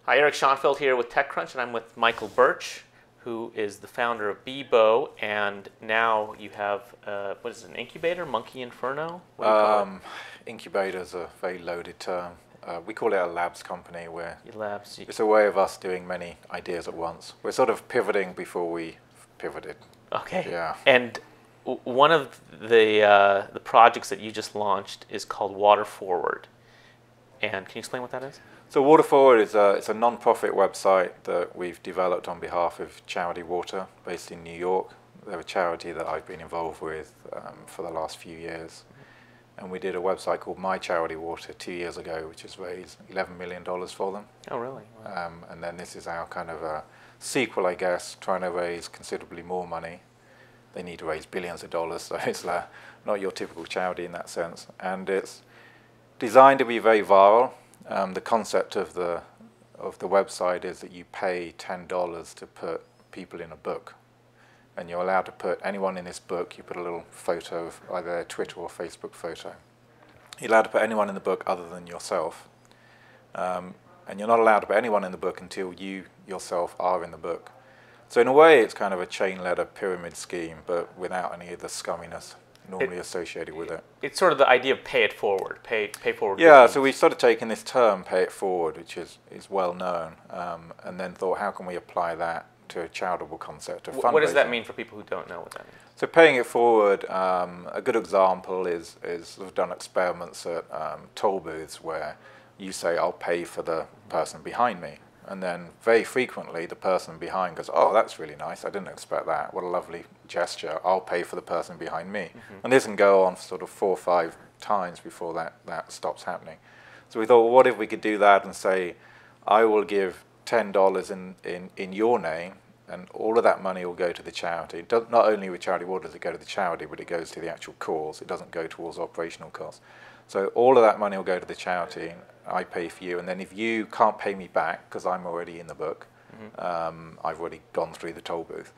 Hi, Erick Schonfeld here with TechCrunch, and I'm with Michael Birch, who is the founder of Bebo, and now you have, what is it, an incubator, Monkey Inferno? What do you call it? Incubator is a very loaded term. We call it a labs company, where Labs. it's a way of us doing many ideas at once. We're sort of pivoting before we pivoted. Okay. Yeah. And one of the projects that you just launched is called Water Forward. And can you explain what that is? So Water Forward is it's a non-profit website that we've developed on behalf of Charity Water, based in New York. They're a charity that I've been involved with for the last few years. And we did a website called My Charity Water 2 years ago, which has raised $11 million for them. Oh, really? Wow. And then this is our kind of a sequel, I guess, trying to raise considerably more money. They need to raise billions of dollars, so it's not your typical charity in that sense. And it's designed to be very viral. The concept of the website is that you pay $10 to put people in a book, and you're allowed to put anyone in this book. You put a little photo of either a Twitter or Facebook photo. You're allowed to put anyone in the book other than yourself, and you're not allowed to put anyone in the book until you yourself are in the book. So in a way, it's kind of a chain letter pyramid scheme, but without any of the scumminess normally associated with it. It's sort of the idea of pay it forward, pay forward. Yeah, so we started taking this term, pay it forward, which is well known, and then thought, how can we apply that to a charitable concept of fundraising? What does that mean for people who don't know what that means? So paying it forward, a good example is we've done experiments at toll booths where you say, I'll pay for the person behind me. And then very frequently the person behind goes, oh, that's really nice, I didn't expect that, what a lovely gesture, I'll pay for the person behind me. And this can go on for sort of 4 or 5 times before that stops happening. So we thought, well, what if we could do that and say, I will give $10 in your name, and all of that money will go to the charity. Not only with Charity Water does it go to the charity, but it goes to the actual cause. It doesn't go towards operational costs. So all of that money will go to the charity. I pay for you, and then if you can't pay me back because I'm already in the book, I've already gone through the toll booth,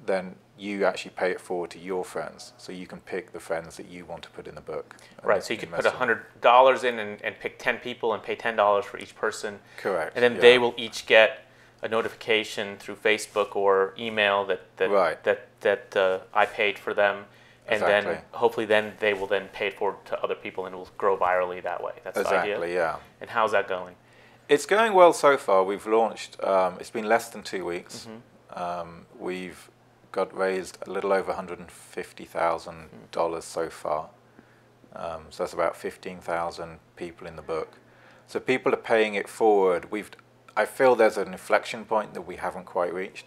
then you actually pay it forward to your friends. So you can pick the friends that you want to put in the book. Right, so you could put $100 in and pick 10 people and pay $10 for each person. Correct. And then they will each get a notification through Facebook or email that I paid for them. And then hopefully they will then pay it forward to other people, and it will grow virally that way. That's the idea? Exactly, yeah. And how's that going? It's going well so far. We've launched, it's been less than 2 weeks. We've got raised a little over $150,000 so far. So that's about 15,000 people in the book. So people are paying it forward. I feel there's an inflection point that we haven't quite reached.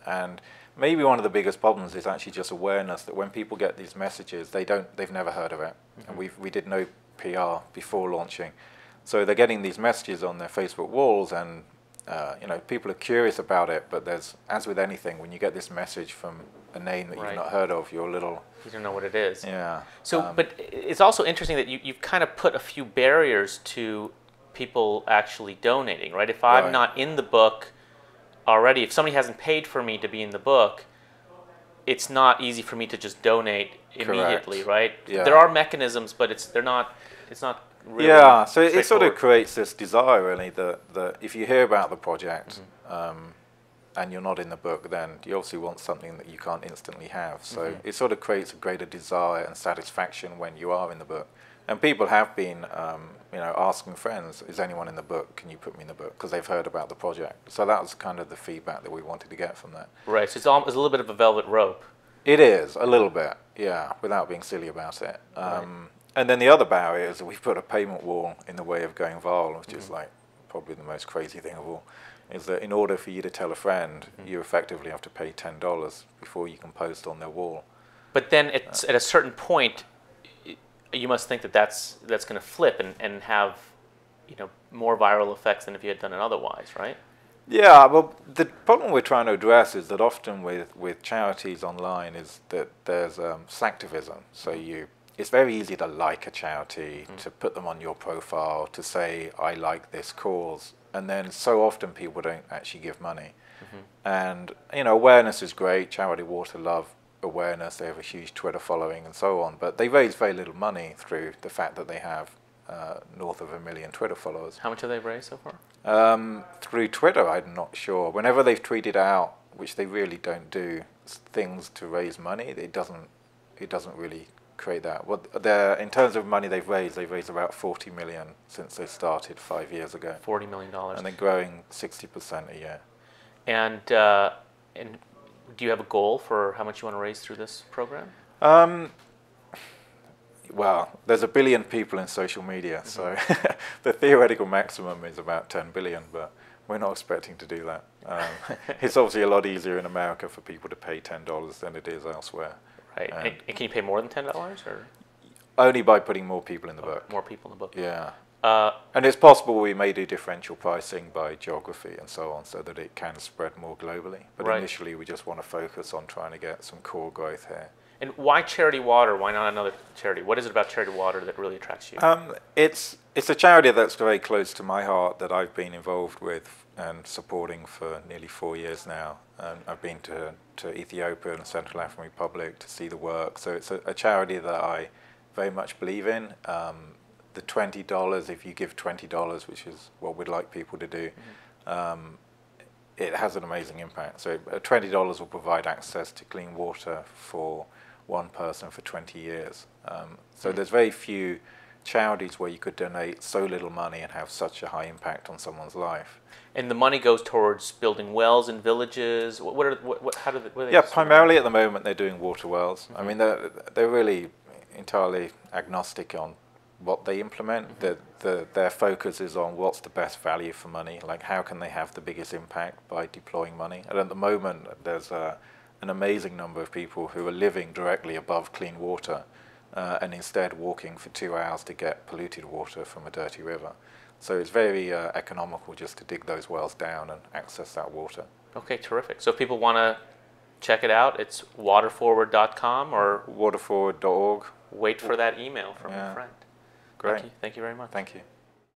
And maybe one of the biggest problems is actually just awareness, that when people get these messages, they've never heard of it. And we did no PR before launching. So they're getting these messages on their Facebook walls, and people are curious about it, but as with anything, when you get this message from a name that you've not heard of, you're a little... You don't know what it is. Yeah. So, but it's also interesting that you've kind of put a few barriers to people actually donating, right? If I'm not in the book already, if somebody hasn't paid for me to be in the book, it's not easy for me to just donate immediately, right? Yeah. There are mechanisms, but it's not really so it sort of creates this desire, really, that if you hear about the project and you're not in the book, then you obviously want something that you can't instantly have. So it sort of creates a greater desire and satisfaction when you are in the book. And people have been, asking friends, is anyone in the book? Can you put me in the book? Because they've heard about the project. So that was kind of the feedback that we wanted to get from that. Right, so it's a little bit of a velvet rope. It is, a little bit, yeah, without being silly about it. And then the other barrier is that we've put a payment wall in the way of going viral, which is like probably the most crazy thing of all, is that in order for you to tell a friend, you effectively have to pay $10 before you can post on their wall. But then at a certain point, you must think that's going to flip and have more viral effects than if you had done it otherwise, right? Yeah, well, the problem we're trying to address is that often with charities online is that there's slacktivism. So it's very easy to like a charity, to put them on your profile, to say, I like this cause. And then so often people don't actually give money. And, awareness is great. Charity Water love awareness. They have a huge Twitter following and so on. But they raise very little money through the fact that they have north of 1 million Twitter followers. How much have they raised so far? Through Twitter, I'm not sure. Whenever they've tweeted out, which they really don't do, things to raise money, it doesn't really create that. In terms of money they've raised about 40 million since they started 5 years ago. $40 million. And they're growing 60% a year. And do you have a goal for how much you want to raise through this program? Well, there's 1 billion people in social media, so the theoretical maximum is about 10 billion, but we're not expecting to do that. It's obviously a lot easier in America for people to pay $10 than it is elsewhere. Right. And can you pay more than $10, or? Only by putting more people in the book. More people in the book. Yeah. And it's possible we may do differential pricing by geography and so on, so that it can spread more globally. But initially, we just want to focus on trying to get some core growth here. And why charity water? Why not another charity? What is it about charity water that really attracts you? It's a charity that's very close to my heart that I've been involved with and supporting for nearly 4 years now. I've been to Ethiopia and the Central African Republic to see the work. So it's a charity that I very much believe in. The $20, if you give $20, which is what we'd like people to do, it has an amazing impact. So $20 will provide access to clean water for one person for 20 years. So there's very few charities where you could donate so little money and have such a high impact on someone's life. And the money goes towards building wells in villages. Yeah, primarily at the moment they're doing water wells. I mean, they're really entirely agnostic on what they implement. Their focus is on what's the best value for money, like how can they have the biggest impact by deploying money. And at the moment there's an amazing number of people who are living directly above clean water and instead walking for 2 hours to get polluted water from a dirty river. So it's very economical just to dig those wells down and access that water. Okay, terrific. So if people want to check it out, it's waterforward.com or waterforward.org. Wait for that email from your friend. Great. Thank you very much. Thank you.